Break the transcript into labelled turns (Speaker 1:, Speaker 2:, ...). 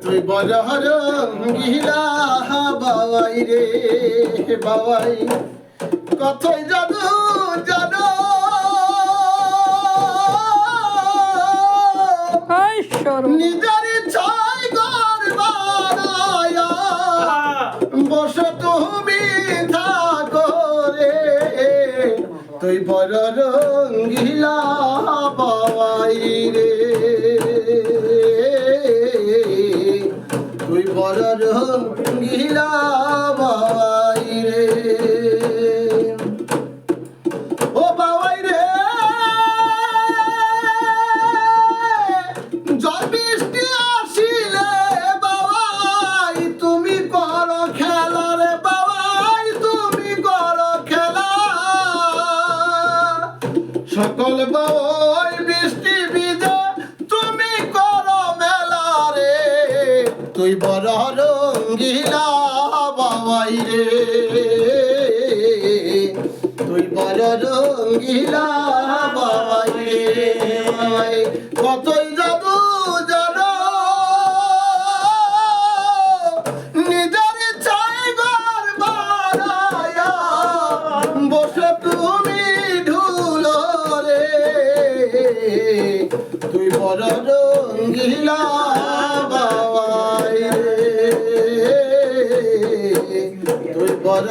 Speaker 1: তুই বড় রঙ্গিলা বাবাই রে বাবাই কতই জাদু জানো নিজের ইচ্ছায় ঘর বানায়া বসে তুমি থাকো রে তুই বড় রঙ্গিলা বাবাই রে তুই বড় রঙ্গিলা বাবাই রে ও বাবাই রে জল বৃষ্টি আসিলে বাবাই তুমি করো খেলা রে বাবাই তুমি করো খেলা সকল বাবাই বৃষ্টি ভিজে তুমি করো মেলা রে তুই বড় রঙ্গিলা বাবাই রে তুই বড় রঙ্গিলা বাবাই রে বাবাই কতই জাদু জানো নিজের ইচ্ছায় ঘর বানায়া বসে তুমি ঢুলো রে তুই বড় রঙ্গিলা বাবাই রে তুই বড়